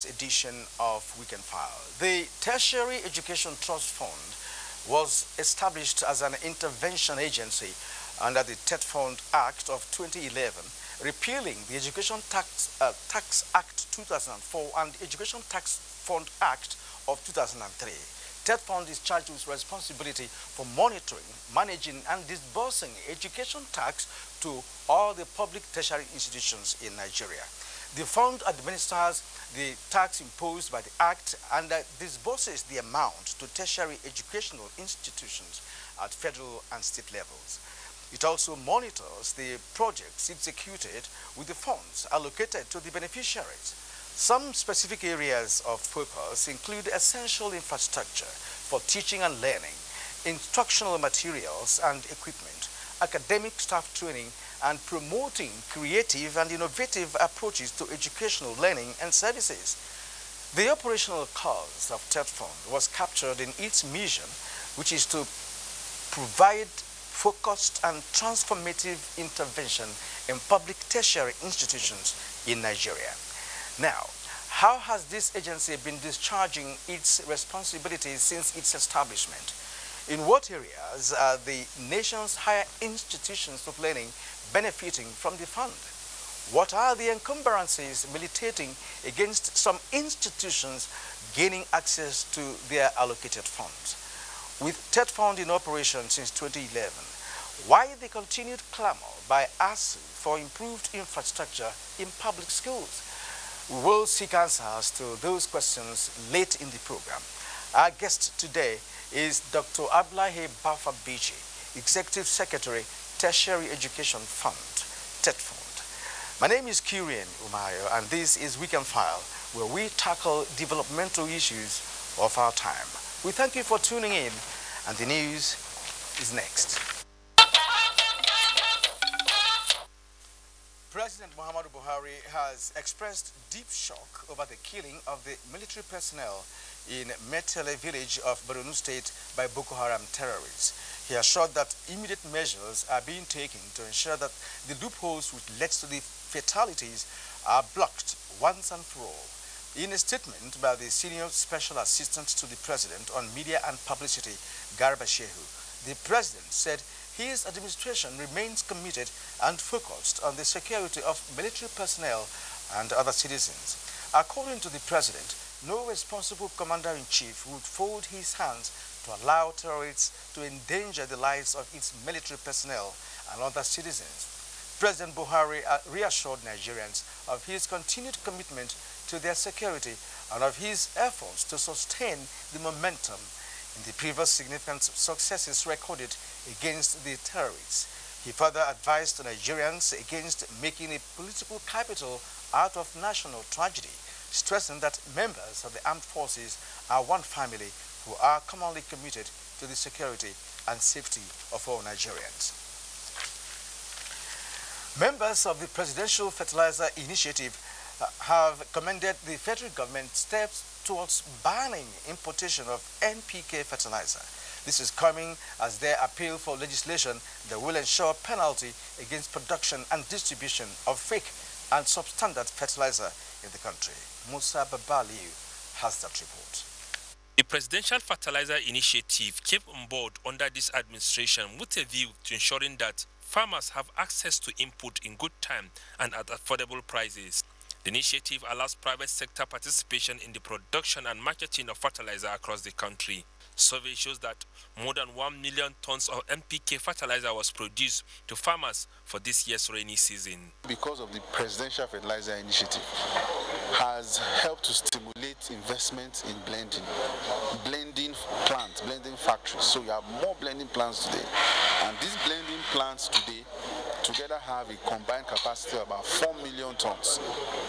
edition of Weekend File. The Tertiary Education Trust Fund was established as an intervention agency under the TET Fund Act of 2011, repealing the Education Tax Act 2004 and Education Tax Fund Act of 2003. TET Fund is charged with responsibility for monitoring, managing and disbursing education tax to all the public tertiary institutions in Nigeria. The fund administers the tax imposed by the Act and disburses the amount to tertiary educational institutions at federal and state levels. It also monitors the projects executed with the funds allocated to the beneficiaries. Some specific areas of focus include essential infrastructure for teaching and learning, instructional materials and equipment, academic staff training, and promoting creative and innovative approaches to educational learning and services. The operational cause of TET Fund was captured in its mission, which is to provide focused and transformative intervention in public tertiary institutions in Nigeria. Now, how has this agency been discharging its responsibilities since its establishment? In what areas are the nation's higher institutions of learning benefiting from the fund? What are the encumbrances militating against some institutions gaining access to their allocated funds? With TET Fund in operation since 2011, why the continued clamor by ASU for improved infrastructure in public schools? We will seek answers to those questions late in the program. Our guest today is Dr. Abdullahi Bafa Biji, Executive Secretary, Tertiary Education Fund, TET Fund. My name is Kurian Umayo, and this is Weekend File, where we tackle developmental issues of our time. We thank you for tuning in, and the news is next. President Muhammadu Buhari has expressed deep shock over the killing of the military personnel in Metele village of Borno State by Boko Haram terrorists. He assured that immediate measures are being taken to ensure that the loopholes which led to the fatalities are blocked once and for all. In a statement by the Senior Special Assistant to the President on Media and Publicity, Garba Shehu, the President said his administration remains committed and focused on the security of military personnel and other citizens. According to the President, no responsible commander-in-chief would fold his hands to allow terrorists to endanger the lives of its military personnel and other citizens. President Buhari reassured Nigerians of his continued commitment to their security and of his efforts to sustain the momentum in the previous significant successes recorded against the terrorists. He further advised Nigerians against making a political capital out of national tragedy, stressing that members of the armed forces are one family who are commonly committed to the security and safety of all Nigerians. Members of the Presidential Fertilizer Initiative have commended the federal government's steps towards banning importation of NPK fertilizer. This is coming as they appeal for legislation that will ensure penalty against production and distribution of fake and substandard fertilizer in the country. Musa Babaliu has that report. The Presidential Fertilizer Initiative came on board under this administration with a view to ensuring that farmers have access to input in good time and at affordable prices. The initiative allows private sector participation in the production and marketing of fertilizer across the country. Survey shows that more than 1 million tons of NPK fertilizer was produced to farmers for this year's rainy season. Because of the Presidential Fertilizer Initiative has helped to stimulate investment in blending plants, blending factories. So you have more blending plants today. And these blending plants today together have a combined capacity of about 4 million tons.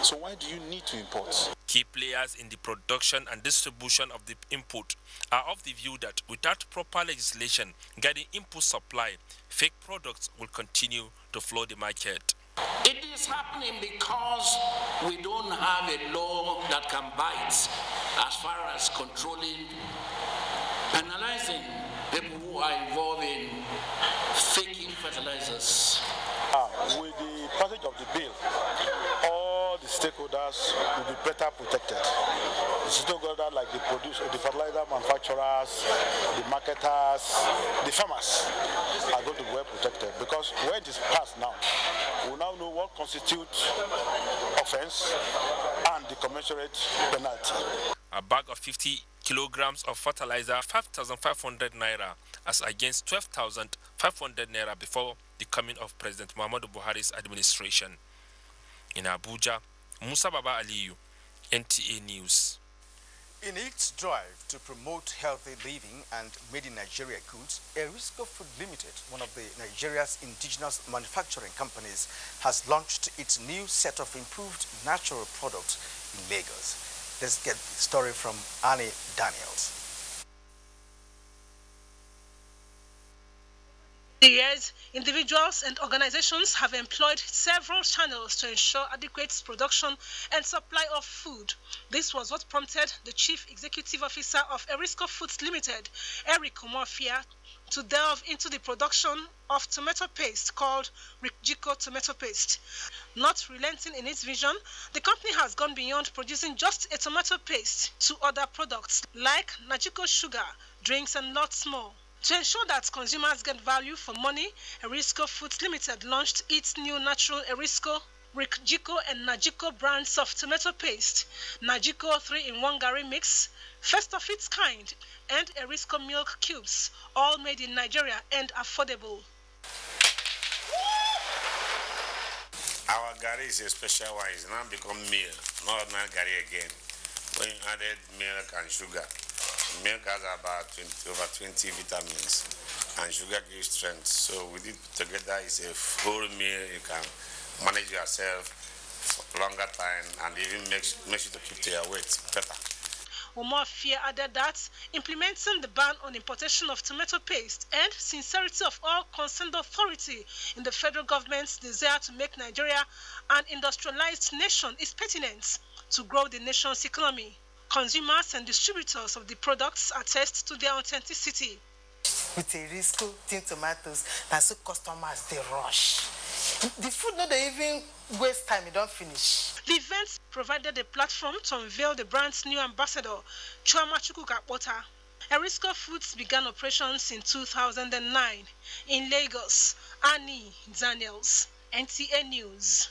So why do you need to import? Key players in the production and distribution of the input are of the view that without proper legislation guiding input supply, fake products will continue to flood the market. It is happening because we don't have a law that can bite as far as controlling, penalizing people who are involved in faking fertilizers. With the passage of the bill, all the stakeholders will be better protected. The stakeholders like the fertilizer manufacturers, the marketers, the farmers are going to be well protected, because when it is passed now, we will now know what constitutes offense and the commensurate penalty. A bag of 50 kilograms of fertilizer, 5,500 naira, as against 12,500 naira before the coming of President Muhammadu Buhari's administration. In Abuja, Musa Baba Aliyu, NTA News. In its drive to promote healthy living and made in Nigeria goods, Erisco Food Limited, one of Nigeria's indigenous manufacturing companies, has launched its new set of improved natural products in Lagos. Let's get the story from Annie Daniels. For years, individuals and organizations have employed several channels to ensure adequate production and supply of food. This was what prompted the Chief Executive Officer of Erisco Foods Limited, Eric Omofia, to delve into the production of tomato paste called Rikjiko tomato paste. Not relenting in its vision, the company has gone beyond producing just a tomato paste to other products like Najiko sugar, drinks and lots more. To ensure that consumers get value for money, Erisco Foods Limited launched its new natural Erisco, Rikjiko and Najiko brands of tomato paste, Najiko 3-in-1 Gari mix, first of its kind, and Erisco milk cubes, all made in Nigeria and affordable. Our Gari is a special one. It's now become meal, not ordinary Gari again. When you added milk and sugar, milk has about over 20 vitamins, and sugar gives strength. So with it together, it's a full meal. You can manage yourself for longer time, and even makes you to keep to your weight better. Omofia added that implementing the ban on importation of tomato paste and sincerity of all concerned authority in the federal government's desire to make Nigeria an industrialized nation is pertinent to grow the nation's economy. Consumers and distributors of the products attest to their authenticity. With Erisco tin tomatoes, that's so customers they rush. The food not they even waste time, it don't finish. The event provided a platform to unveil the brand's new ambassador, Chuama Chukwukakpota. Erisco Foods began operations in 2009 in Lagos. Annie Daniels, NTA News.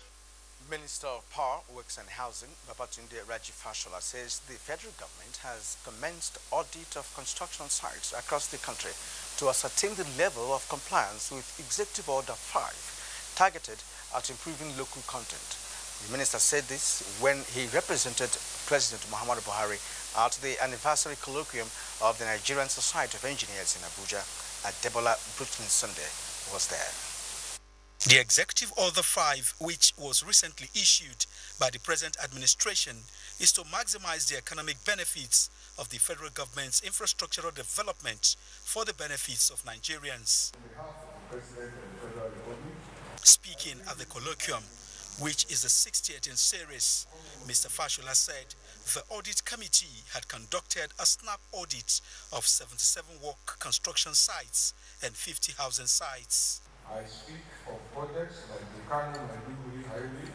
Minister of Power, Works and Housing, Babatunde Raji Fashola, says the federal government has commenced audit of construction sites across the country to ascertain the level of compliance with Executive Order 5, targeted at improving local content. The minister said this when he represented President Muhammadu Buhari at the anniversary colloquium of the Nigerian Society of Engineers in Abuja. Adebola Brooklyn Sunday was there. The Executive Order 5, which was recently issued by the present administration, is to maximize the economic benefits of the federal government's infrastructural development for the benefits of Nigerians. Speaking at the colloquium, which is the 60th in series, Mr. Fashola said the audit committee had conducted a snap audit of 77 work construction sites and 50 housing sites. I speak of projects like the Kano-Maiduguri Highway,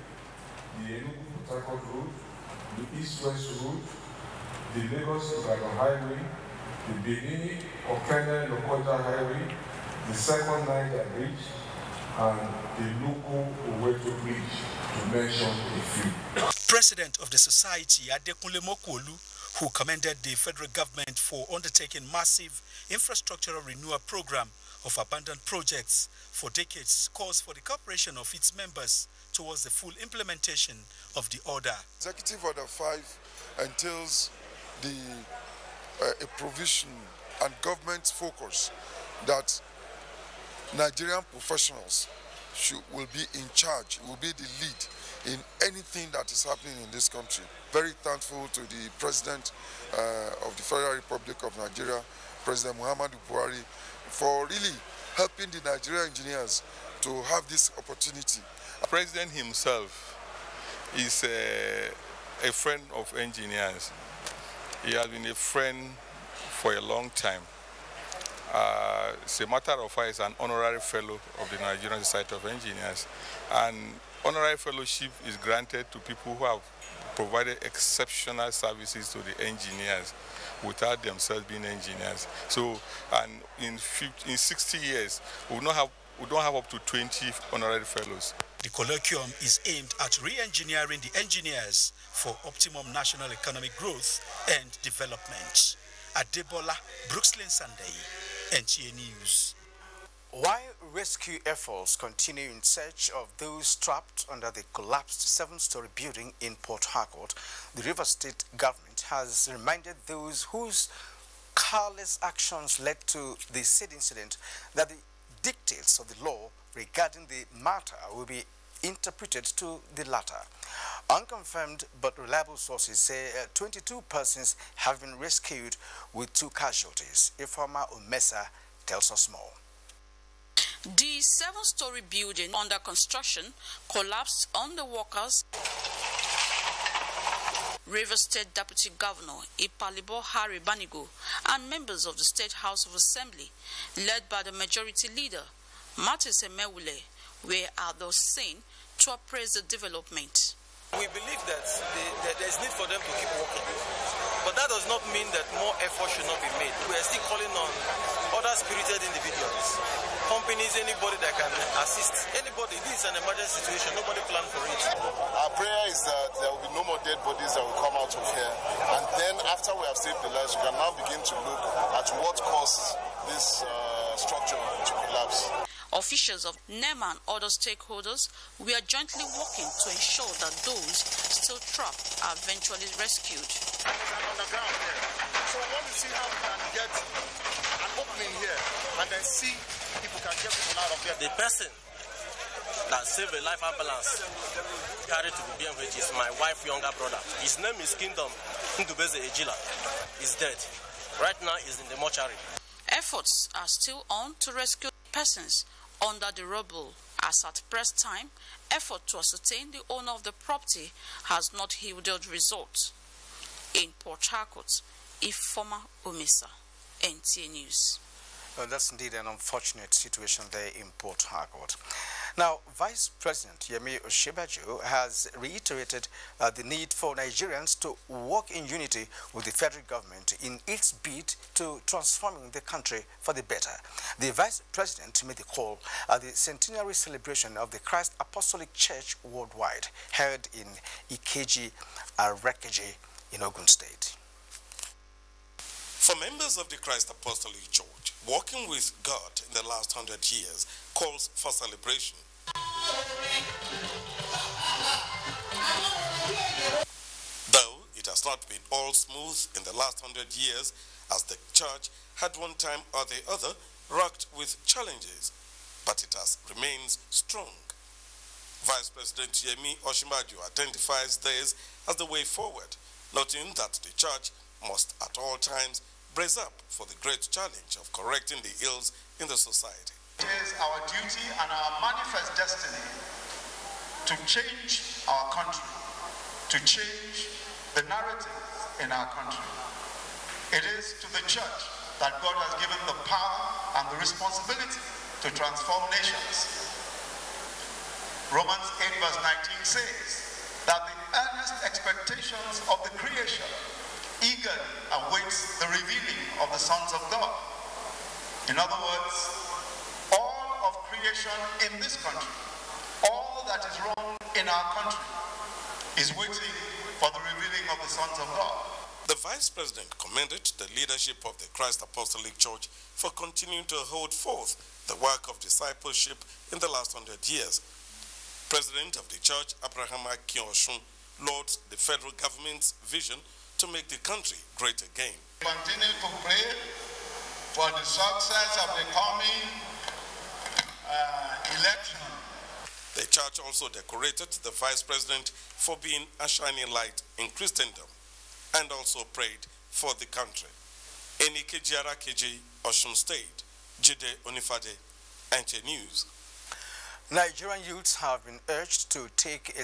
the Enugu-Port Harcourt Road, the East-West Road, the Lagos-Ibadan Highway, the Benin-Okene-Lokoja Highway, the Second Niger Bridge, and the local Oweto Bridge, to mention a few. President of the Society, Adekunle Mokolu, who commended the federal government for undertaking massive infrastructural renewal program of abandoned projects for decades, calls for the cooperation of its members towards the full implementation of the order. Executive Order 5 entails a provision and government's focus that Nigerian professionals will be in charge, will be the lead in anything that is happening in this country. Very thankful to the President of the Federal Republic of Nigeria, President Muhammadu Buhari, for really helping the Nigerian engineers to have this opportunity. The President himself is a friend of engineers. He has been a friend for a long time. As a matter of fact, he's an honorary fellow of the Nigerian Society of Engineers, and honorary fellowship is granted to people who have provided exceptional services to the engineers without themselves being engineers. So, and in 60 years, we don't have up to 20 honorary fellows. The colloquium is aimed at re-engineering the engineers for optimum national economic growth and development. Adebola, Brooksland Sunday, NTA News. While rescue efforts continue in search of those trapped under the collapsed 7-story building in Port Harcourt, the Rivers State government has reminded those whose careless actions led to the said incident that the dictates of the law regarding the matter will be interpreted to the latter. Unconfirmed but reliable sources say 22 persons have been rescued with 2 casualties. Informer Omesa tells us more. The 7-story building under construction collapsed on the workers. Rivers State Deputy Governor Ipalibo Harry Banigo and members of the State House of Assembly, led by the Majority Leader, Martis Emewule, were at the scene to appraise the development. We believe that there is need for them to keep working, but that does not mean that more effort should not be made. We are still calling on other spirited individuals, companies, anybody that can assist. Anybody, this is an emergency situation, nobody planned for it. Our prayer is that there will be no more dead bodies that will come out of here. And then after we have saved the lives, we can now begin to look at what caused this structure to collapse. Officials of NEMA and other stakeholders, we are jointly working to ensure that those still trapped are eventually rescued. Underground here. So we want to see how we can get an opening here and then see if we can get people out of here. The person that saved a life ambulance carried to the BMH is my wife's younger brother. His name is Kingdom Ndubeze Ejila. He's dead. Right now he's in the mortuary. Efforts are still on to rescue persons under the rubble. As at press time, effort to ascertain the owner of the property has not yielded results. In Port Harcourt, Informer Omesa, NTA News. Well, that's indeed an unfortunate situation there in Port Harcourt. Now, Vice President Yemi Osinbajo has reiterated the need for Nigerians to work in unity with the federal government in its bid to transforming the country for the better. The Vice President made the call at the centenary celebration of the Christ Apostolic Church worldwide, held in Ikeji, Arekeji in Ogun State. For members of the Christ Apostolic Church, walking with God in the last 100 years calls for celebration. Though it has not been all smooth in the last 100 years, as the church had one time or the other rocked with challenges, but it has remains strong. Vice President Yemi Osinbajo identifies this as the way forward, noting that the church must at all times brace up for the great challenge of correcting the ills in the society. It is our duty and our manifest destiny to change our country, to change the narrative in our country. It is to the church that God has given the power and the responsibility to transform nations. Romans 8 verse 19 says that the earnest expectations of the creation eagerly awaits the revealing of the sons of God. In other words, all of creation in this country, all that is wrong in our country, is waiting for the revealing of the sons of God. The Vice President commended the leadership of the Christ Apostolic Church for continuing to hold forth the work of discipleship in the last 100 years. President of the Church, Abraham Akinoshun, lauds the federal government's vision to make the country great again. Continue to pray for the success of the coming election. The church also decorated the Vice President for being a shining light in Christendom and also prayed for the country. In Ikeji Arekeji, Osun State, Jide Onifade, NTA News. Nigerian youths have been urged to take a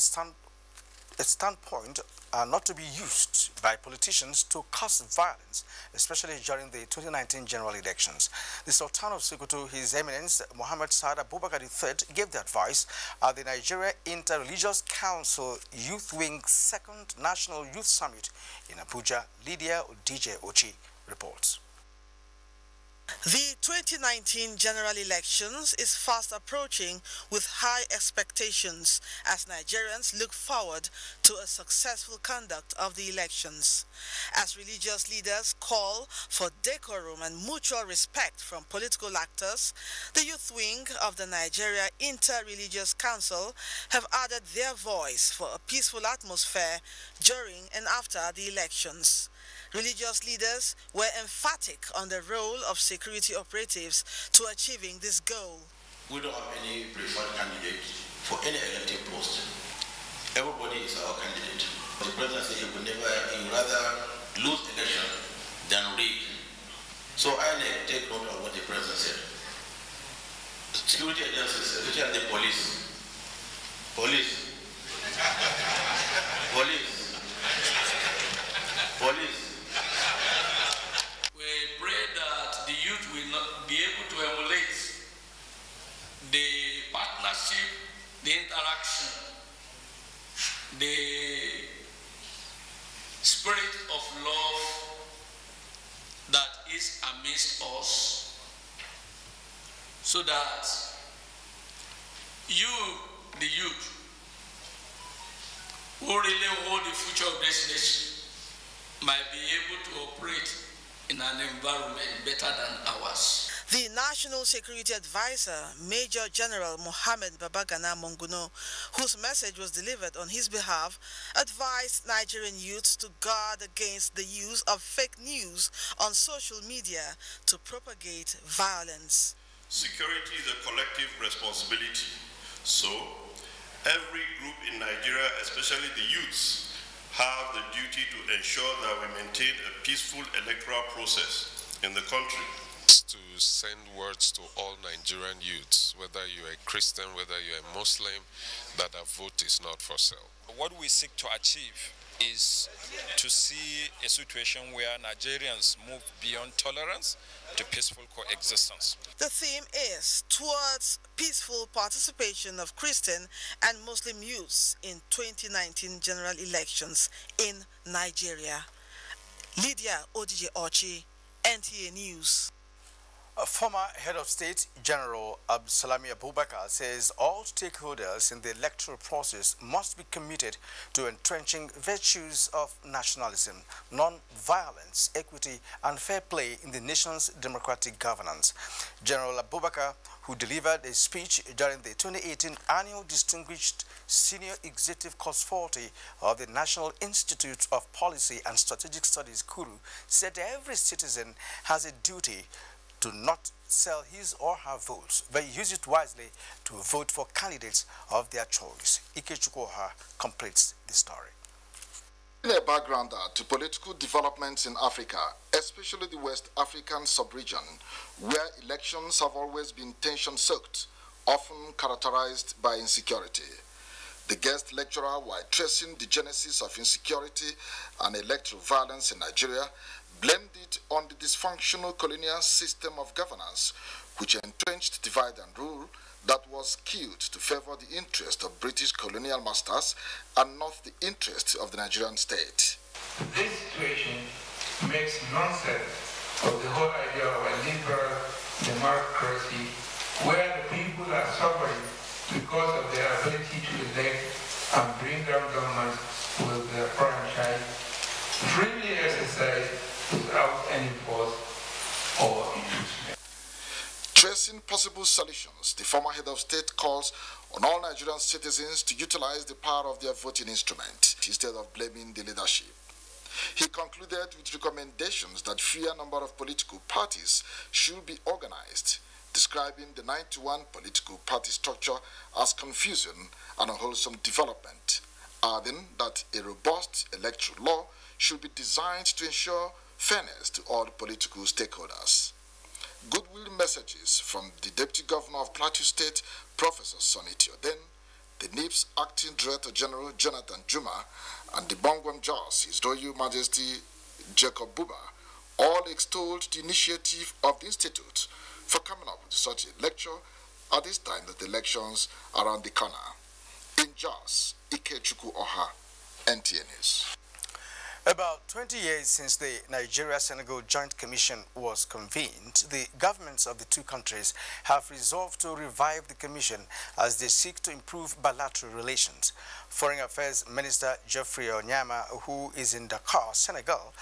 standpoint are not to be used by politicians to cause violence, especially during the 2019 general elections. The Sultan of Sokoto, His Eminence Muhammad Saad Abubakar III, gave the advice at the Nigeria Inter-Religious Council Youth Wing 2nd National Youth Summit in Abuja. Lydia DJ Ochi reports. The 2019 general elections is fast approaching with high expectations as Nigerians look forward to a successful conduct of the elections. As religious leaders call for decorum and mutual respect from political actors, the youth wing of the Nigeria Inter-Religious Council have added their voice for a peaceful atmosphere during and after the elections. Religious leaders were emphatic on the role of security operatives to achieving this goal. We don't have any preferred candidate for any elected post. Everybody is our candidate. The president said he would rather lose election than rig. So I take note of what the president said. Security agencies, especially the police. Police. Will not be able to emulate the partnership, the interaction, the spirit of love that is amidst us, so that you, the youth, who really hold the future of this nation, might be able to operate in an environment better than ours. The National Security Advisor, Major General Mohammed Babagana Monguno, whose message was delivered on his behalf, advised Nigerian youths to guard against the use of fake news on social media to propagate violence. Security is a collective responsibility. So, every group in Nigeria, especially the youths, have the duty to ensure that we maintain a peaceful electoral process in the country. To send words to all Nigerian youths, whether you're a Christian, whether you're a Muslim, that a vote is not for sale. What we seek to achieve is to see a situation where Nigerians move beyond tolerance to peaceful coexistence. The theme is towards peaceful participation of Christian and Muslim youths in 2019 general elections in Nigeria. Lydia Odije Ochi, NTA News. A former head of state, General Absalami Abubakar, says all stakeholders in the electoral process must be committed to entrenching virtues of nationalism, non-violence, equity, and fair play in the nation's democratic governance. General Abubakar, who delivered a speech during the 2018 annual Distinguished Senior Executive Course 40 of the National Institute of Policy and Strategic Studies, Kuru, said every citizen has a duty to not sell his or her votes, but use it wisely to vote for candidates of their choice. Ikechukoha completes the story. In a backgrounder to political developments in Africa, especially the West African sub-region, where elections have always been tension-soaked, often characterized by insecurity. The guest lecturer, while tracing the genesis of insecurity and electoral violence in Nigeria, blamed it on the dysfunctional colonial system of governance, which entrenched divide and rule that was skewed to favor the interest of British colonial masters and not the interest of the Nigerian state. This situation makes nonsense of the whole idea of a liberal democracy where the people are suffering because of their ability to elect and bring down governments with their franchise, freely exercised without any force or inducement. Tracing possible solutions, the former head of state calls on all Nigerian citizens to utilize the power of their voting instrument instead of blaming the leadership. He concluded with recommendations that fewer number of political parties should be organized, describing the 91 political party structure as confusing and unwholesome development, adding that a robust electoral law should be designed to ensure fairness to all political stakeholders. Goodwill messages from the Deputy Governor of Plateau State, Professor Sonny Tioden, the NIP's Acting Director General Jonathan Juma, and the Bongwan Jos, His Royal Majesty Jacob Buba, all extolled the initiative of the Institute for coming up with such a lecture at this time that the elections are around the corner. In Jos, Ikechukwu Oha, NTA News. About 20 years since the Nigeria-Senegal Joint Commission was convened, the governments of the two countries have resolved to revive the commission as they seek to improve bilateral relations. Foreign Affairs Minister Geoffrey Onyama, who is in Dakar, Senegal,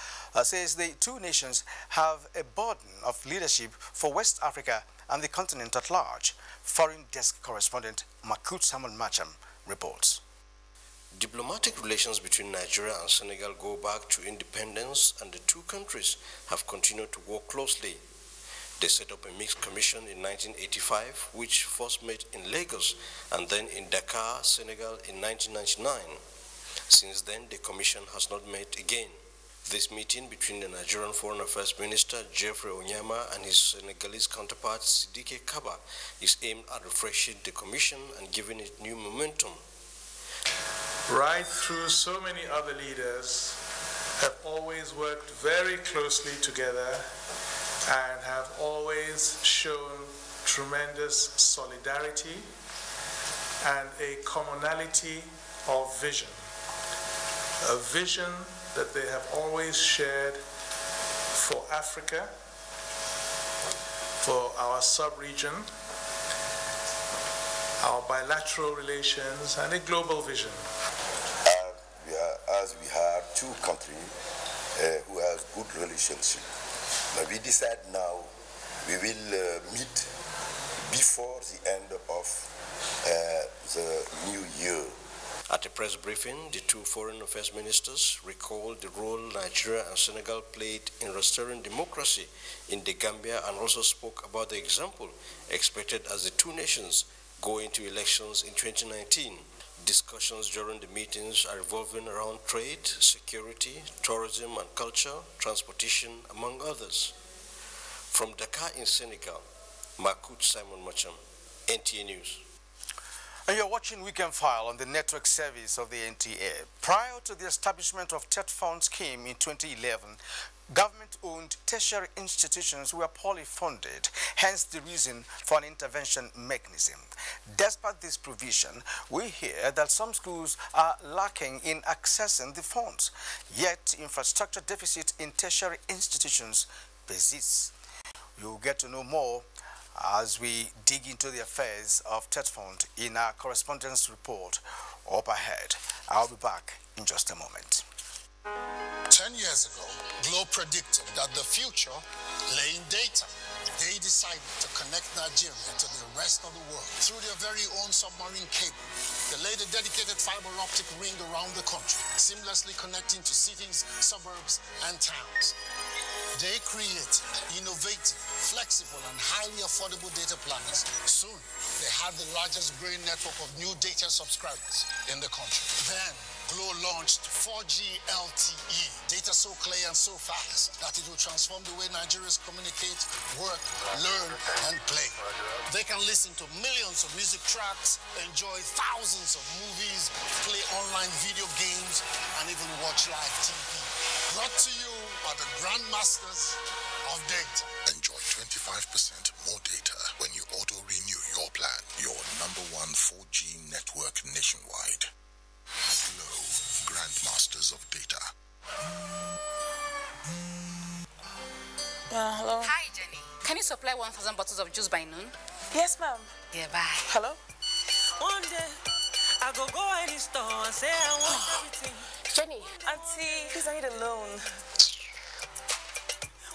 says the two nations have a burden of leadership for West Africa and the continent at large. Foreign Desk Correspondent Makut Samuel Macham reports. Diplomatic relations between Nigeria and Senegal go back to independence, and the two countries have continued to work closely. They set up a mixed commission in 1985, which first met in Lagos and then in Dakar, Senegal in 1999. Since then, the commission has not met again. This meeting between the Nigerian Foreign Affairs Minister Geoffrey Onyama and his Senegalese counterpart Sidike Kaba is aimed at refreshing the commission and giving it new momentum. Right through, so many other leaders have always worked very closely together and have always shown tremendous solidarity and a commonality of vision. A vision that they have always shared for Africa, for our sub-region, our bilateral relations, and a global vision. As we have two countries who have good relationship, but we decide now we will meet before the end of the new year. At a press briefing, the two foreign affairs ministers recalled the role Nigeria and Senegal played in restoring democracy in the Gambia and also spoke about the example expected as the two nations go into elections in 2019. Discussions during the meetings are revolving around trade, security, tourism and culture, transportation, among others. From Dakar in Senegal, Makut Simon Macham, NTA News. And you're watching Weekend File on the network service of the NTA. Prior to the establishment of TET Fund scheme in 2011, government-owned tertiary institutions were poorly funded, hence the reason for an intervention mechanism. Despite this provision, we hear that some schools are lacking in accessing the funds, yet infrastructure deficit in tertiary institutions persists. You'll get to know more as we dig into the affairs of TET Fund in our correspondence report up ahead. I'll be back in just a moment. 10 years ago, Globe predicted that the future lay in data. They decided to connect Nigeria to the rest of the world through their very own submarine cable. They laid a dedicated fiber optic ring around the country, seamlessly connecting to cities, suburbs, and towns. They created innovative, flexible, and highly affordable data plans. Soon, they had the largest growing network of new data subscribers in the country. Then, Glo launched 4G LTE, data so clear and so fast that it will transform the way Nigerians communicate, work, learn, and play. They can listen to millions of music tracks, enjoy thousands of movies, play online video games, and even watch live TV. Brought to you by the grandmasters of data. Enjoy 25% more data when you auto-renew your plan. Your #1 4G network nationwide. Glow, grandmasters of data. Hello. Hi, Jenny. Can you supply 1,000 bottles of juice by noon? Yes, ma'am. Yeah, bye. Hello. One day, I go any store and say I want everything. Jenny, auntie, please, I need a loan.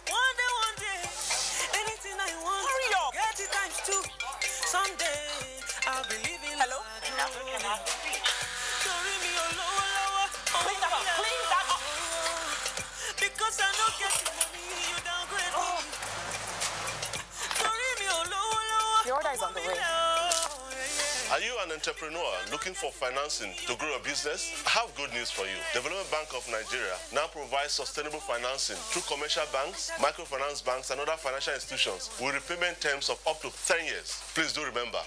One day, anything I want. Hurry up. Get it times 2. Someday, I'll be living. Hello. Clean that up. Because I don't get the money, you downgrade me. Your order is on the way. Are you an entrepreneur looking for financing to grow a business? I have good news for you. Development Bank of Nigeria now provides sustainable financing through commercial banks, microfinance banks, and other financial institutions with repayment terms of up to 10 years. Please do remember,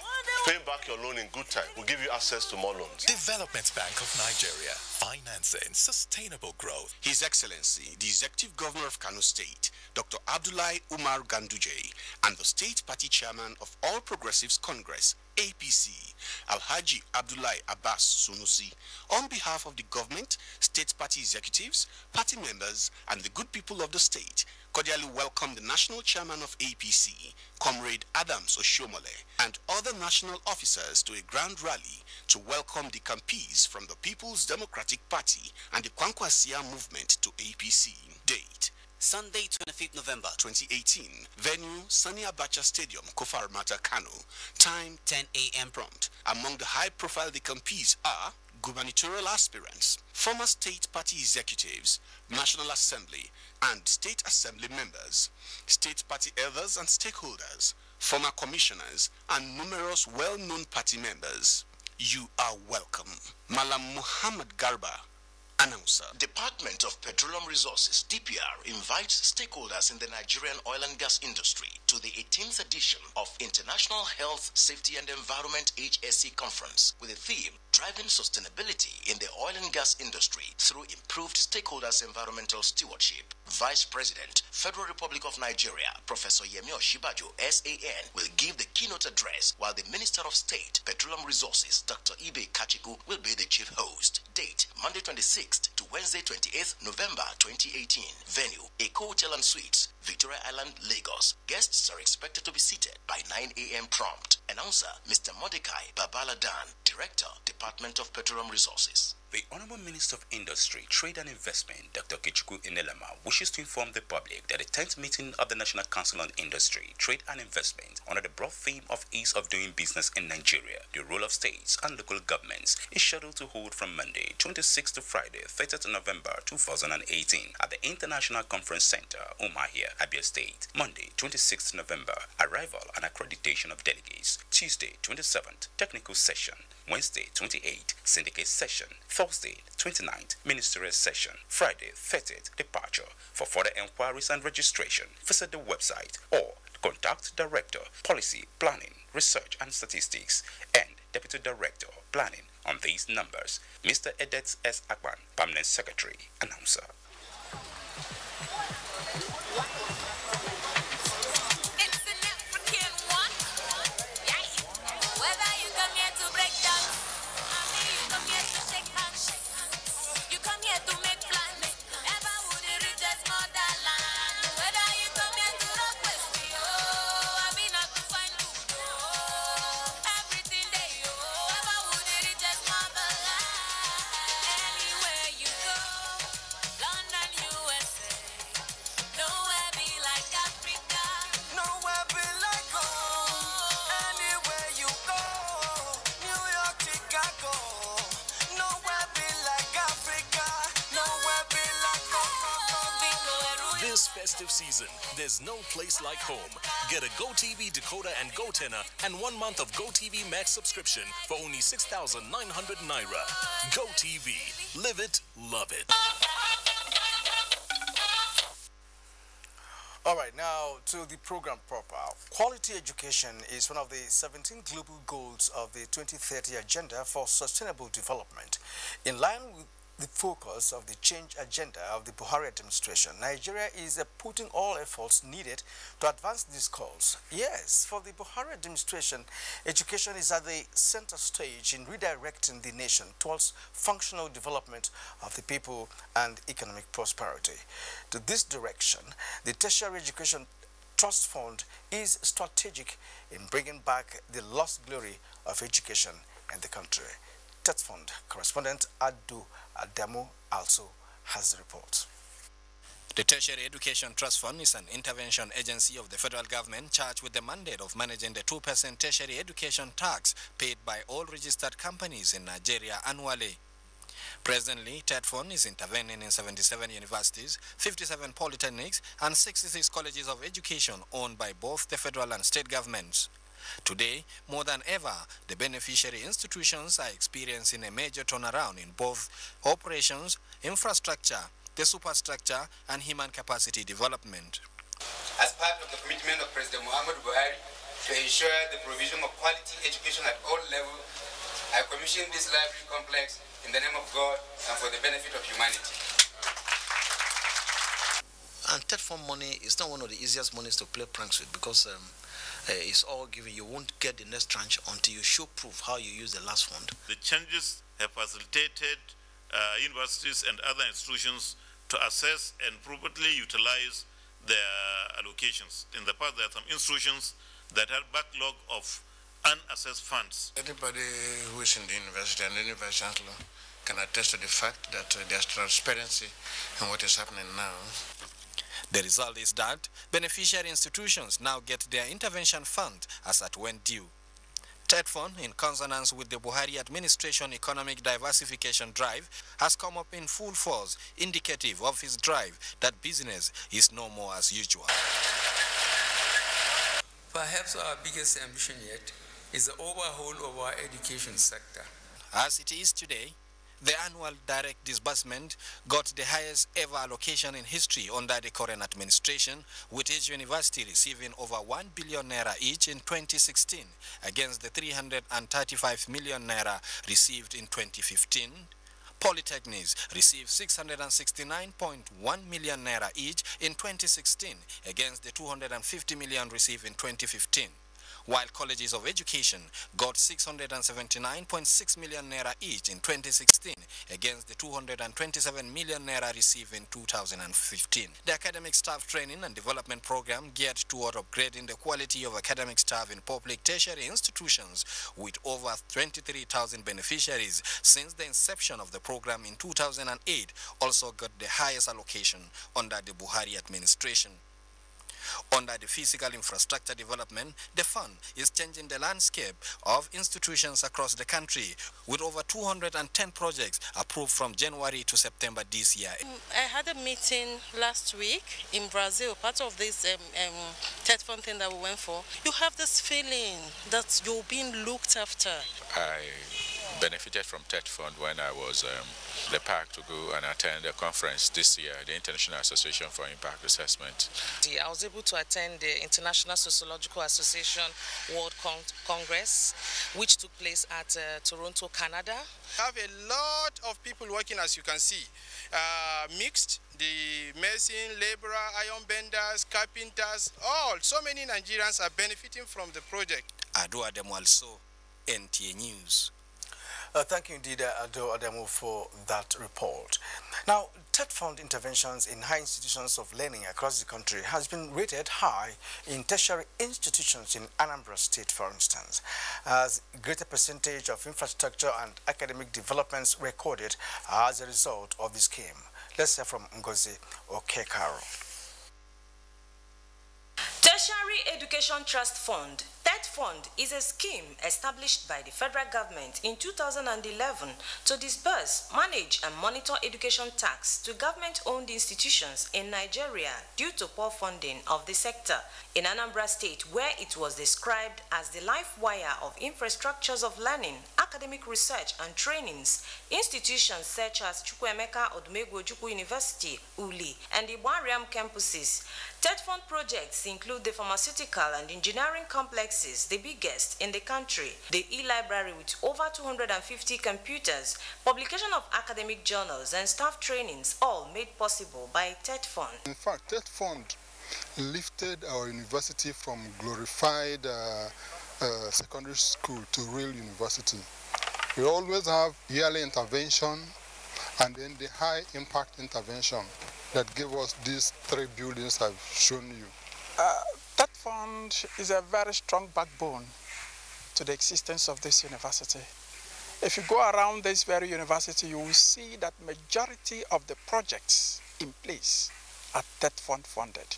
paying back your loan in good time will give you access to more loans. Development Bank of Nigeria, financing sustainable growth. His Excellency, the Executive Governor of Kano State, Dr. Abdullahi Umar Ganduje, and the State Party Chairman of All Progressives Congress, APC, Alhaji Abdullahi Abbas Sunusi, on behalf of the government, state party executives, party members, and the good people of the state, cordially welcome the national chairman of APC, Comrade Adams Oshomole, and other national officers to a grand rally to welcome the campees from the People's Democratic Party and the Kwankwasia movement to APC. Date: Sunday, 25th November 2018. Venue, Sani Abacha Stadium, Kofarmata, Kano. Time, 10 a.m. prompt. Among the high-profile campees are gubernatorial aspirants, former state party executives, National Assembly and State Assembly members, state party elders and stakeholders, former commissioners, and numerous well-known party members. You are welcome. Malam Muhammad Garba, Announcer. Department of Petroleum Resources, DPR, invites stakeholders in the Nigerian oil and gas industry to the 18th edition of International Health, Safety and Environment HSE Conference with the theme Driving Sustainability in the Oil and Gas Industry Through Improved Stakeholders' Environmental Stewardship. Vice President, Federal Republic of Nigeria, Professor Yemi Osinbajo, SAN, will give the keynote address, while the Minister of State, Petroleum Resources, Dr. Ibe Kachiku, will be the chief host. Date, Monday 26th to Wednesday 28th November 2018. Venue, Eko Hotel and Suites, Victoria Island, Lagos. Guests are expected to be seated by 9 a.m. prompt. Announcer, Mr. Mordecai Babaladan, Director, Department of Petroleum Resources. The Honorable Minister of Industry, Trade and Investment, Dr. Kichuku Inelama, wishes to inform the public that the 10th meeting of the National Council on Industry, Trade and Investment, under the broad theme of ease of doing business in Nigeria, the role of states and local governments, is scheduled to hold from Monday 26th to Friday 30th November 2018 at the International Conference Center, Umahia, Abia State. Monday 26th November, arrival and accreditation of delegates. Tuesday 27th, technical session. Wednesday 28th, syndicate session. Thursday 29th, ministerial session. Friday 30th, departure. For further enquiries and registration, visit the website or contact Director, Policy, Planning, Research and Statistics and Deputy Director, Planning on these numbers. Mr. Edets S. Akban, Permanent Secretary, Announcer. This festive season, there's no place like home. Get a GoTV decoder and GoTenna and 1 month of GoTV Max subscription for only 6,900 Naira. GoTV. Live it, love it. All right, now to the program proper. Quality education is one of the 17 global goals of the 2030 Agenda for Sustainable Development. In line with the focus of the change agenda of the Buhari administration, Nigeria is putting all efforts needed to advance this cause. Yes, for the Buhari administration, education is at the center stage in redirecting the nation towards functional development of the people and economic prosperity. To this direction, the Tertiary Education Trust Fund is strategic in bringing back the lost glory of education in the country. Tech Fund correspondent Adu Adamu also has the report. The Tertiary Education Trust Fund is an intervention agency of the federal government charged with the mandate of managing the 2% tertiary education tax paid by all registered companies in Nigeria annually. Presently, TED Fund is intervening in 77 universities, 57 polytechnics, and 66 colleges of education owned by both the federal and state governments. Today, more than ever, the beneficiary institutions are experiencing a major turnaround in both operations, infrastructure, the superstructure, and human capacity development. As part of the commitment of President Muhammadu Buhari to ensure the provision of quality education at all levels, I commissioned this library complex in the name of God and for the benefit of humanity. And TED fund money is not one of the easiest monies to play pranks with, because it's all given. You won't get the next tranche until you show proof how you use the last fund. The changes have facilitated universities and other institutions to assess and properly utilize their allocations. In the past, there are some institutions that had backlog of unassessed funds. Anybody who is in the university and the university chancellor can attest to the fact that there's transparency in what is happening now. The result is that beneficiary institutions now get their intervention fund as at when due. TED Fund, in consonance with the Buhari administration economic diversification drive, has come up in full force, indicative of his drive that business is no more as usual. Perhaps our biggest ambition yet is the overhaul of our education sector. As it is today, the annual direct disbursement got the highest ever allocation in history under the current administration, with each university receiving over 1 billion naira each in 2016 against the 335 million naira received in 2015. Polytechnics received 669.1 million naira each in 2016 against the 250 million received in 2015. While colleges of education got 679.6 million naira each in 2016 against the 227 million naira received in 2015. The academic staff training and development program geared toward upgrading the quality of academic staff in public tertiary institutions, with over 23,000 beneficiaries since the inception of the program in 2008, also got the highest allocation under the Buhari administration. Under the physical infrastructure development, the fund is changing the landscape of institutions across the country, with over 210 projects approved from January to September this year. I had a meeting last week in Brazil, part of this TED Fund thing that we went for. You have this feeling that you're being looked after. I benefited from TED Fund when I was the park to go and attend a conference this year, the International Association for Impact Assessment. I was able to attend the International Sociological Association World Congress, which took place at Toronto, Canada. We have a lot of people working, as you can see, mixed, the mason, laborer, iron benders, carpenters, all. So many Nigerians are benefiting from the project. Ado Ademo also, NTA News. Thank you indeed, Ado Ademo, for that report. Now, TED Fund interventions in high institutions of learning across the country has been rated high in tertiary institutions in Anambra State, for instance, as a greater percentage of infrastructure and academic developments recorded as a result of the scheme. Let's hear from Ngozi Okekaro. Tertiary Education Trust Fund, TED Fund, is a scheme established by the federal government in 2011 to disburse, manage and monitor education tax to government-owned institutions in Nigeria due to poor funding of the sector. In Anambra State, where it was described as the life wire of infrastructures of learning, academic research and trainings, institutions such as Chukwuemeka Odumegwu Ojukwu University, Uli, and the Igbariam campuses, TED Fund projects include the pharmaceutical and engineering complexes, the biggest in the country, the e-library with over 250 computers, publication of academic journals and staff trainings, all made possible by TED Fund. In fact, TED Fund lifted our university from glorified secondary school to real university. We always have yearly intervention and then the high impact intervention that gave us these 3 buildings I've shown you. TED Fund is a very strong backbone to the existence of this university. If you go around this very university, you will see that majority of the projects in place are TED Fund funded.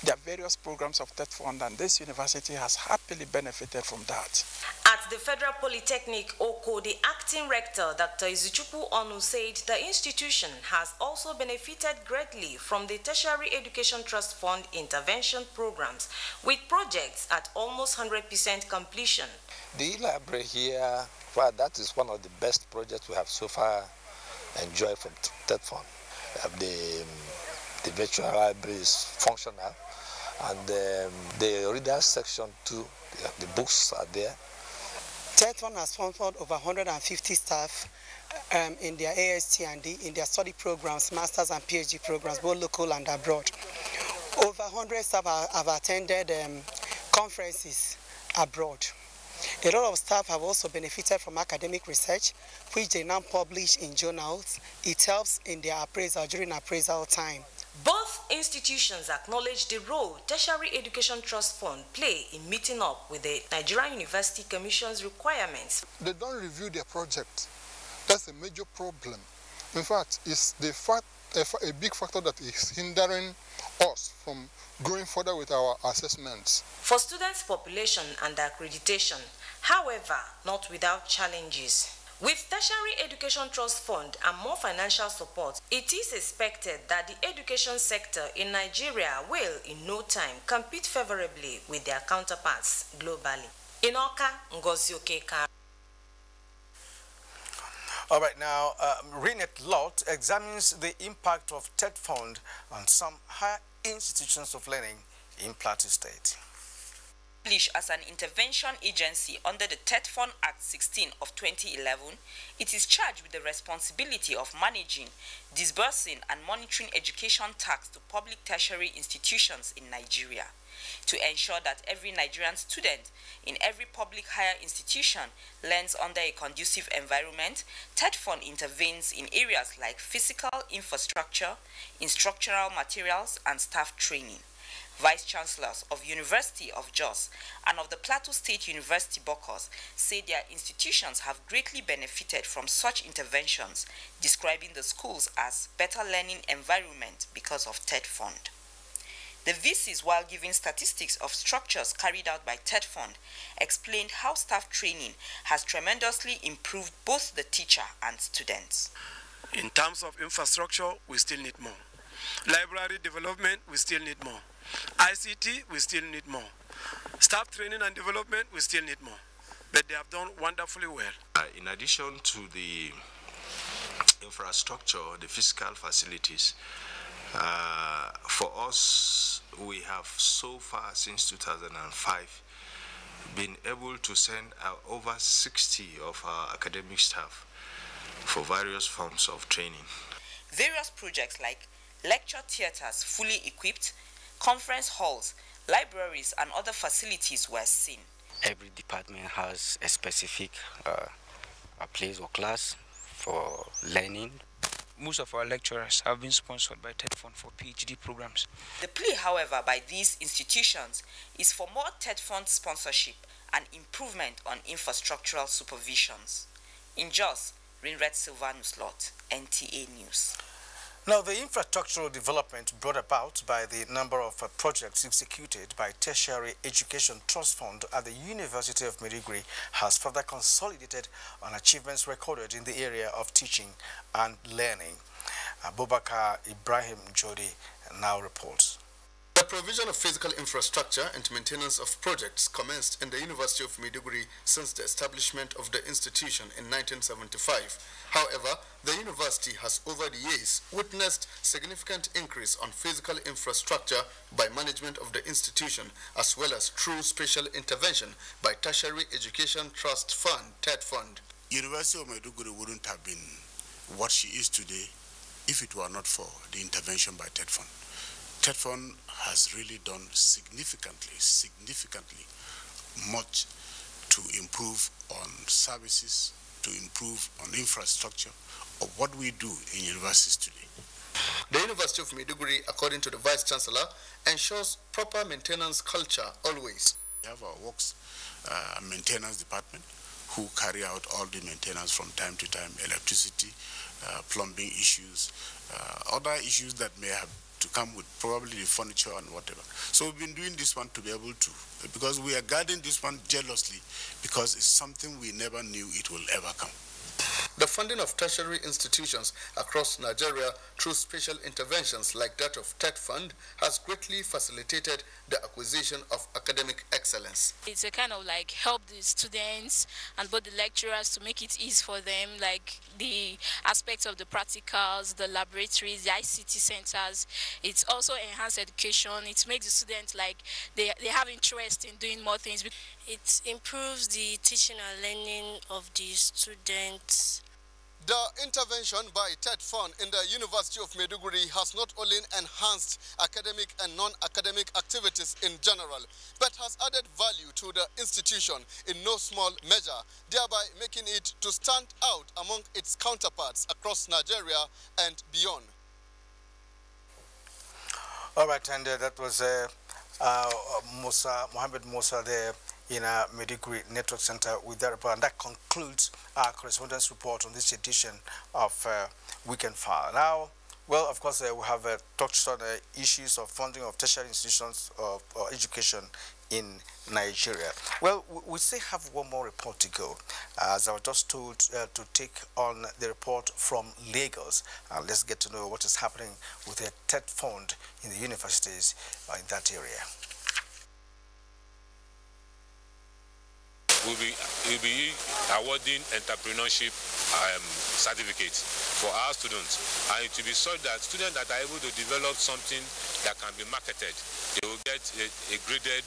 There are various programs of TED Fund, and this university has happily benefited from that. At the Federal Polytechnic Oko, the acting rector, Dr. Izuchukwu Onu, said the institution has also benefited greatly from the Tertiary Education Trust Fund intervention programs, with projects at almost 100% completion. The library here, well, that is one of the best projects we have so far enjoyed from TED Fund. The virtual library is functional, and the reader section too, the books are there. TED Fund has sponsored over 150 staff in their AST and in their study programs, masters and PhD programs, both local and abroad. Over 100 staff have attended conferences abroad. A lot of staff have also benefited from academic research, which they now publish in journals. It helps in their appraisal during appraisal time. Both institutions acknowledge the role Tertiary Education Trust Fund play in meeting up with the Nigerian University Commission's requirements. They don't review their project. That's a major problem. In fact, it's a big factor that is hindering us from going further with our assessments. For students' population and accreditation, however, not without challenges. With Tertiary Education Trust Fund and more financial support, it is expected that the education sector in Nigeria will, in no time, compete favorably with their counterparts globally. In Oka, Ngozi Okeka. All right, now, Rinet Lott examines the impact of TED Fund on some higher institutions of learning in Plateau State. Established as an intervention agency under the TED Fund Act 16 of 2011, it is charged with the responsibility of managing, disbursing and monitoring education tax to public tertiary institutions in Nigeria. To ensure that every Nigerian student in every public higher institution learns under a conducive environment, TED Fund intervenes in areas like physical infrastructure, instructional materials and staff training. Vice-Chancellors of University of Jos and of the Plateau State University Bokos say their institutions have greatly benefited from such interventions, describing the schools as better learning environment because of TED Fund. The VCs, while giving statistics of structures carried out by TED Fund, explained how staff training has tremendously improved both the teacher and students. In terms of infrastructure, we still need more. Library development, we still need more. ICT, we still need more. Staff training and development, we still need more. But they have done wonderfully well. In addition to the infrastructure, the physical facilities, for us, we have so far since 2005 been able to send over 60 of our academic staff for various forms of training. Various projects like lecture theaters fully equipped, conference halls, libraries and other facilities were seen. Every department has a specific a place or class for learning. Most of our lecturers have been sponsored by TED Fund for PhD programs. The plea, however, by these institutions is for more TED Fund sponsorship and improvement on infrastructural supervisions. In Jos, Rinret Silvanus Lott, NTA News. Now, the infrastructural development brought about by the number of projects executed by Tertiary Education Trust Fund at the University of Maiduguri has further consolidated on achievements recorded in the area of teaching and learning. Abubakar Ibrahim Jodi now reports. The provision of physical infrastructure and maintenance of projects commenced in the University of Maiduguri since the establishment of the institution in 1975. However, the university has over the years witnessed significant increase on physical infrastructure by management of the institution, as well as through special intervention by Tertiary Education Trust Fund, TED Fund. University of Maiduguri wouldn't have been what she is today if it were not for the intervention by TED Fund. TED Fund has really done significantly much to improve on services, to improve on infrastructure of what we do in universities today. The University of Maiduguri, according to the Vice Chancellor, ensures proper maintenance culture always. We have our works maintenance department who carry out all the maintenance from time to time, electricity, plumbing issues, other issues that may have to come with probably the furniture and whatever. So we've been doing this one to be able to, because we are guarding this one jealously, because it's something we never knew it will ever come. The funding of tertiary institutions across Nigeria through special interventions like that of TED Fund has greatly facilitated the acquisition of academic excellence. It's a kind of like help the students and both the lecturers to make it easy for them, like the aspects of the practicals, the laboratories, the ICT centers. It's also enhanced education. It makes the students like they have interest in doing more things. It improves the teaching and learning of the students. The intervention by TED Fund in the University of Maiduguri has not only enhanced academic and non-academic activities in general, but has added value to the institution in no small measure, thereby making it to stand out among its counterparts across Nigeria and beyond. All right, and that was Mohammed Musa there in our Maiduguri Network Center with that report. And that concludes our correspondence report on this edition of Weekend File. Now, well, of course, we have touched on the issues of funding of tertiary institutions of education in Nigeria. Well, we still have one more report to go. As I was just told to take on the report from Lagos. Let's get to know what is happening with the TED Fund in the universities in that area. We'll be awarding entrepreneurship certificates for our students, and it will be such that students that are able to develop something that can be marketed, they will get a graded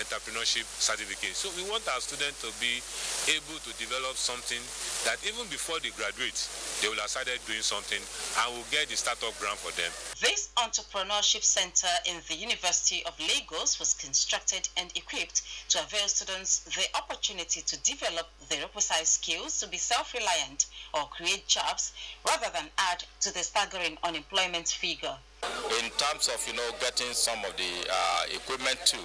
entrepreneurship certificate. So we want our students to be able to develop something that even before they graduate, they will have started doing something and will get the startup grant for them. This entrepreneurship center in the University of Lagos was constructed and equipped to avail students the opportunity to develop the requisite skills to be self-reliant or create jobs rather than add to the staggering unemployment figure. In terms of, getting some of the equipment too,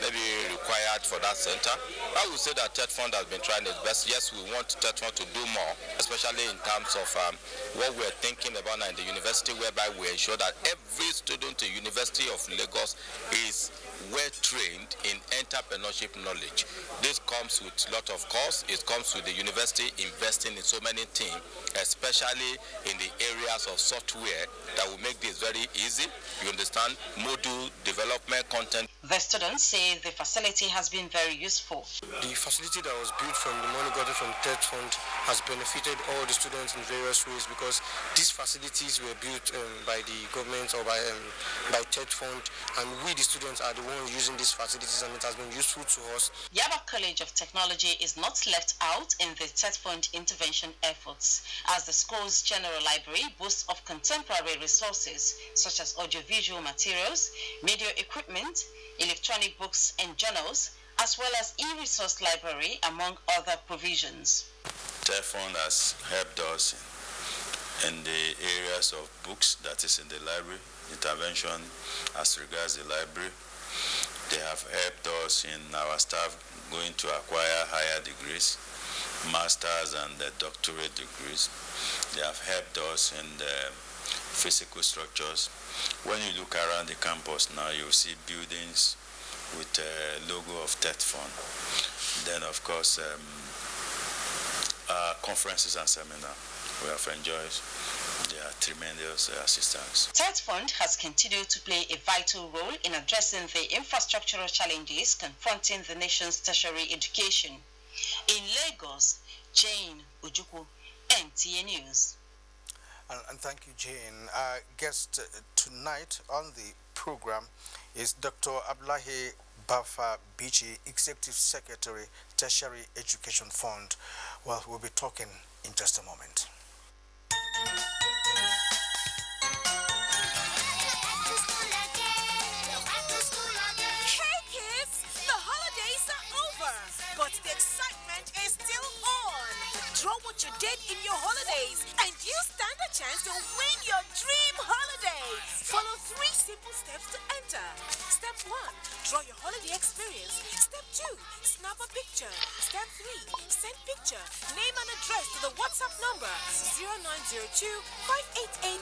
maybe required for that center, I would say that TED Fund has been trying its best. Yes, we want TED Fund to do more, especially in terms of what we're thinking about now in the university, whereby we ensure that every student in University of Lagos is well trained in entrepreneurship knowledge. This comes with a lot of costs. It comes with the university investing in so many things, especially in the areas of software that will make this very easy. You understand? Module development, content. The students say the facility has been very useful. The facility that was built from the money gotten from TED Fund has benefited all the students in various ways, because these facilities were built by the government or by TED Fund, and we, the students, are the ones using these facilities, and it has been useful to us. Yaba College of Technology is not left out in the TED Fund intervention efforts, as the school's general library boasts of contemporary resources such as audiovisual materials, media equipment, electronic books and journals, as well as e-resource library, among other provisions. TED Fund has helped us in the areas of books, that is in the library, intervention as regards the library. They have helped us in our staff going to acquire higher degrees, masters and doctorate degrees. They have helped us in the physical structures. When you look around the campus now, you'll see buildings with a logo of TED Fund. Then, of course, conferences and seminars we have enjoyed. They are tremendous assistance. TED Fund has continued to play a vital role in addressing the infrastructural challenges confronting the nation's tertiary education. In Lagos, Jane Ojukwu, NTA News. And thank you, Jane. Our guest tonight on the program is Dr. Abdullahi Bafa Bichi, Executive Secretary, Tertiary Education Fund. Well, we'll be talking in just a moment. Hey kids, the holidays are over, but the excitement is still on. Draw what you did in your holidays and you stand a chance to win your dream holiday. Follow 3 simple simple steps to enter. Step 1, draw your holiday experience. Step 2, snap a picture. Step 3, send picture, name and address to the WhatsApp number 0902 588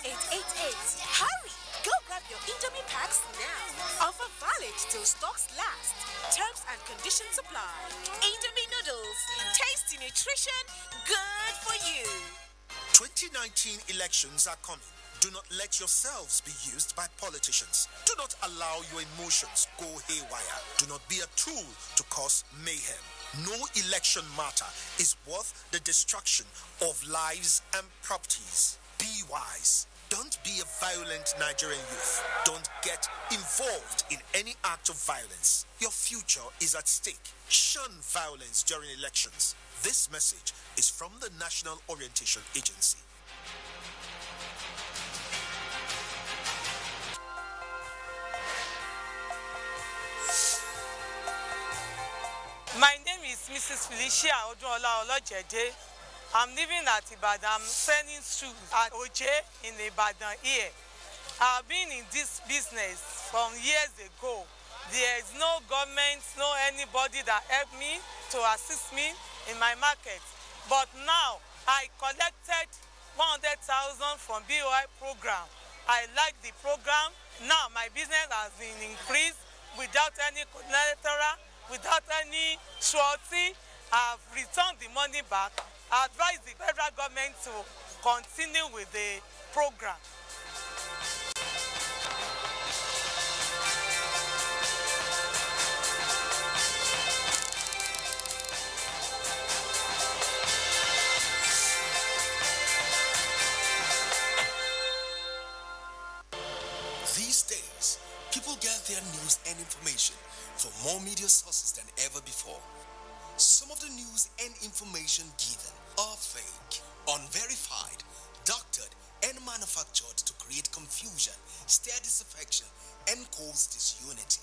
8888. Hurry! Go grab your Indomie packs now. Offer valid till stocks last. Terms and conditions apply. Indomie noodles, tasty nutrition, good for you. 2019 elections are coming. Do not let yourselves be used by politicians. Do not allow your emotions go haywire. Do not be a tool to cause mayhem. No election matter is worth the destruction of lives and properties. Be wise. Don't be a violent Nigerian youth. Don't get involved in any act of violence. Your future is at stake. Shun violence during elections. This message is from the National Orientation Agency. My name is Mrs. Felicia Odunola Olojede. I'm living at Ibadan. I'm selling shoes at Oje in Ibadan here. I've been in this business from years ago. There is no government, no anybody that helped me to assist me in my market. But now I collected 100,000 from BOI program. I like the program. Now my business has been increased without any collateral, without any surety. I've returned the money back. I advise the federal government to continue with the program. These days, people get their news and information from more media sources than ever before. Some of the news and information given are fake, unverified, doctored, and manufactured to create confusion, stir disaffection, and cause disunity.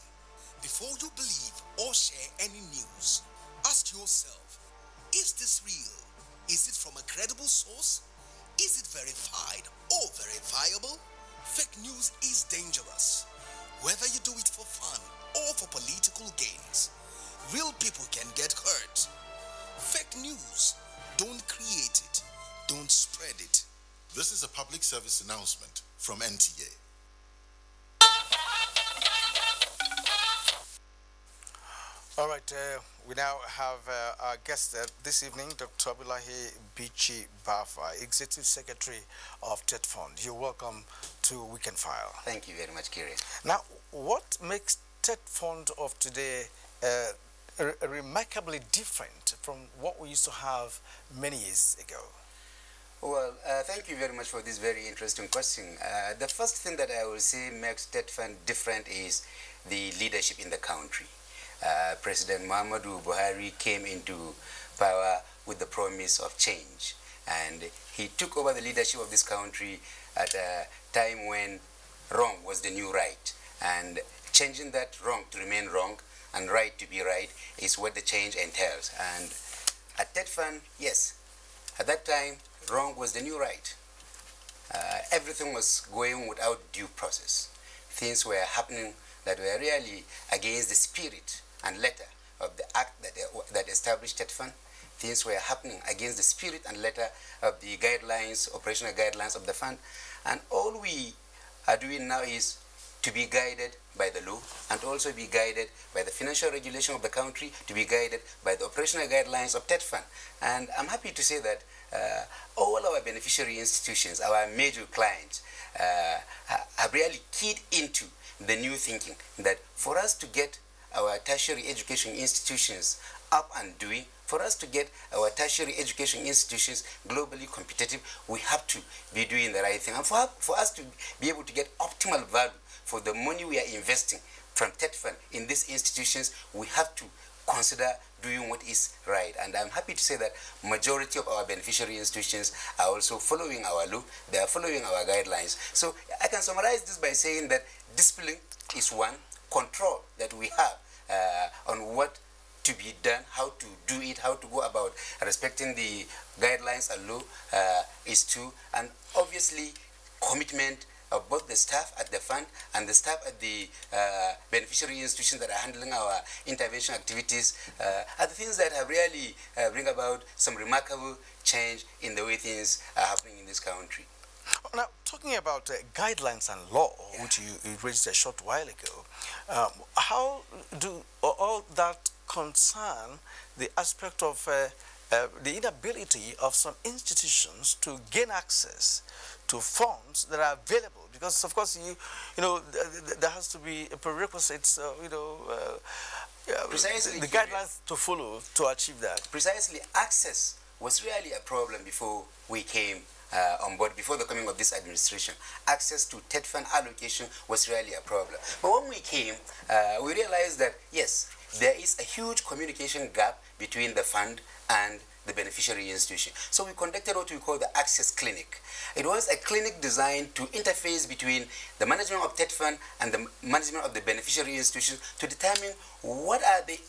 Before you believe or share any news, ask yourself, is this real? Is it from a credible source? Is it verified or verifiable? Fake news is dangerous, whether you do it for fun or for political gains. Real people can get hurt. Fake news, don't create it, don't spread it. This is a public service announcement from NTA. All right, we now have our guest this evening, Dr. Abdullahi Bichi Bafa, Executive Secretary of TET Fund. You're welcome to Weekend File. Thank you very much, Kiri. Now, what makes TET Fund of today remarkably different from what we used to have many years ago? Well, thank you very much for this very interesting question. The first thing that I will say makes TET Fund different is the leadership in the country. President Muhammadu Buhari came into power with the promise of change, and he took over the leadership of this country at a time when wrong was the new right, and changing that wrong to remain wrong and right to be right is what the change entails. And at TET Fund, yes, at that time, wrong was the new right. Everything was going without due process. Things were happening that were really against the spirit and letter of the act that established TET Fund. Things were happening against the spirit and letter of the guidelines, operational guidelines of the fund. And all we are doing now is to be guided by the law and also be guided by the financial regulation of the country, to be guided by the operational guidelines of TET Fund. And I'm happy to say that all our beneficiary institutions, our major clients, have really keyed into the new thinking that for us to get our tertiary education institutions up and doing, for us to get our tertiary education institutions globally competitive, we have to be doing the right thing. And for us to be able to get optimal value for the money we are investing from TET Fund in these institutions, we have to consider doing what is right. And I'm happy to say that majority of our beneficiary institutions are also following our law, they are following our guidelines. So I can summarize this by saying that discipline is one, control that we have on what to be done, how to do it, how to go about respecting the guidelines and law is two, and obviously commitment of both the staff at the fund and the staff at the beneficiary institutions that are handling our intervention activities are the things that have really bring about some remarkable change in the way things are happening in this country. Now, talking about guidelines and law, which you raised a short while ago, how do all that concern the aspect of the inability of some institutions to gain access to funds that are available? Because, of course, you know, there has to be a prerequisite, you know, precisely the guidelines to follow to achieve that. Precisely, access was really a problem before we came on board, before the coming of this administration. Access to TED fund allocation was really a problem. But when we came, we realized that, yes, there is a huge communication gap between the fund and the beneficiary institution. So we conducted what we call the Access Clinic. It was a clinic designed to interface between the management of TED fund and the management of the beneficiary institution to determine what are the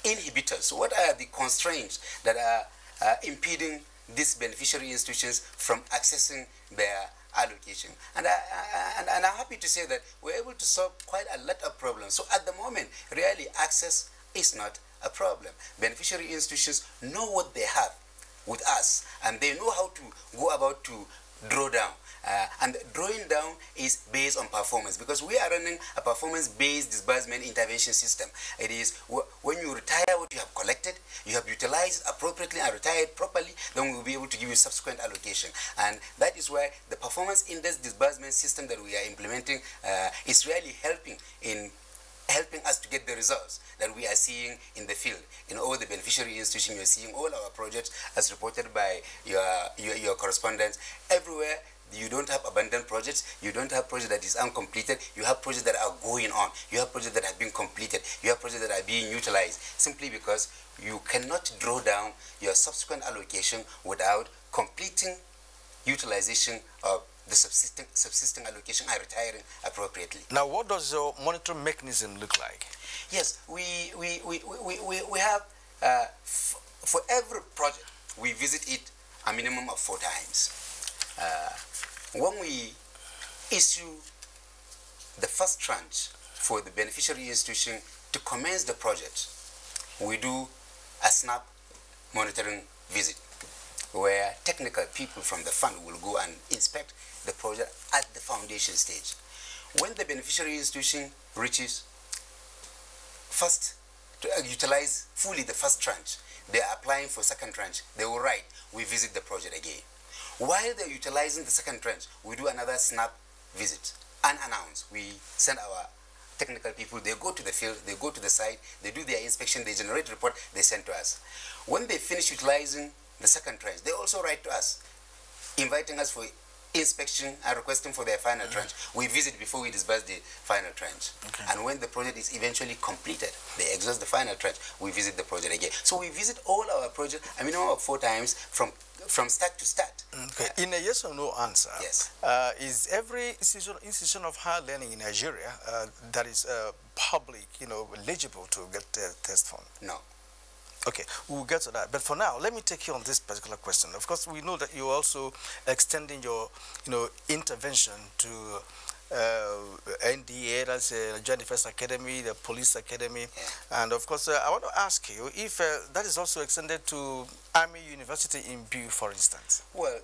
inhibitors, what are the constraints that are impeding these beneficiary institutions from accessing their allocation. And I'm happy to say that we're able to solve quite a lot of problems. So at the moment, really, access is not a problem. Beneficiary institutions know what they have with us, and they know how to go about to draw down. And drawing down is based on performance, because we are running a performance-based disbursement intervention system. It is when you retire what you have collected, you have utilized appropriately and retired properly, then we'll be able to give you subsequent allocation. And that is why the performance index disbursement system that we are implementing is really helping us to get the results that we are seeing in the field. In all the beneficiary institutions, you're seeing all our projects as reported by your correspondents. Everywhere, you don't have abandoned projects, you don't have projects that is uncompleted, you have projects that are going on, you have projects that have been completed, you have projects that are being utilized, simply because you cannot draw down your subsequent allocation without completing utilization of the subsisting allocation and retiring appropriately. Now, what does your monitoring mechanism look like? Yes, we have, for every project, we visit it a minimum of 4 times. When we issue the first tranche for the beneficiary institution to commence the project, we do a snap monitoring visit, where technical people from the fund will go and inspect the project at the foundation stage. When the beneficiary institution reaches first to utilize fully the first tranche, they are applying for second tranche, they will write, we visit the project again. While they're utilizing the second tranche, we do another snap visit, unannounced. We send our technical people, they go to the field, they go to the site, they do their inspection, they generate a report, they send to us. When they finish utilizing the second tranche, they also write to us, inviting us for inspection and requesting for their final tranche. We visit before we disburse the final tranche. Okay. And when the project is eventually completed, they exhaust the final tranche, we visit the project again. So we visit all our projects a minimum of 4 times from start to start. Okay. In a yes or no answer, yes. Is every institution of higher learning in Nigeria that is public, eligible to get the test fund? No. Okay, we'll get to that. But for now, let me take you on this particular question. Of course, we know that you're also extending your, intervention to NDA, that's Nigerian Defense Academy, the Police Academy, and of course, I want to ask you if that is also extended to Army University in Bu, for instance. Well,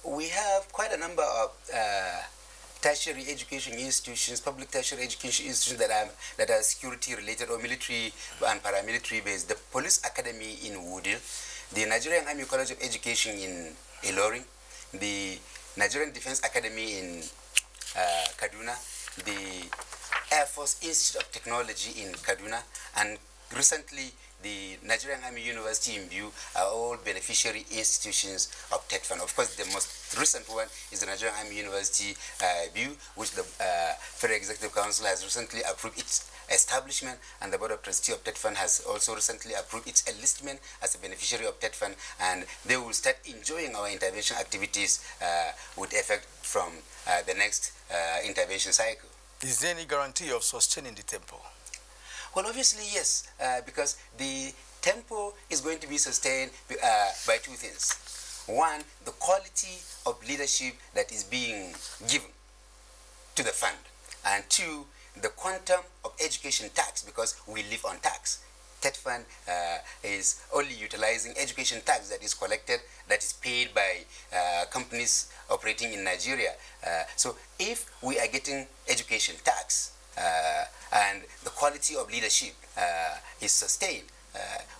we have quite a number of tertiary education institutions, public tertiary education institutions that are security related or military and paramilitary based. The Police Academy in Wudil, the Nigerian Army College of Education in Ilorin, the Nigerian Defense Academy in Kaduna, the Air Force Institute of Technology in Kaduna, and recently the Nigerian Army University in Bu are all beneficiary institutions of TED fund. Of course, the most recent one is the Nigerian Army University Bu, which the Federal Executive Council has recently approved its establishment, and the Board of Trustees of TED fund has also recently approved its enlistment as a beneficiary of TED fund, and they will start enjoying our intervention activities with effect from the next intervention cycle. Is there any guarantee of sustaining the tempo? Well, obviously, yes, because the tempo is going to be sustained by 2 things. One, the quality of leadership that is being given to the fund. And two, the quantum of education tax, because we live on tax. TET Fund is only utilizing education tax that is collected, that is paid by companies operating in Nigeria. So if we are getting education tax and the quality of leadership is sustained,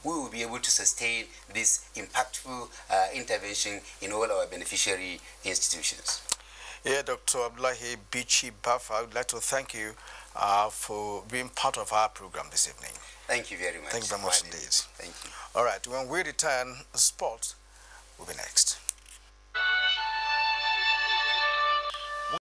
we will be able to sustain this impactful intervention in all our beneficiary institutions. Yeah, Dr. Abdullahi Bichi Bafa, I would like to thank you for being part of our program this evening. Thank you very much. Thank you very much indeed. Thank you. All right, when we return, sports will be next.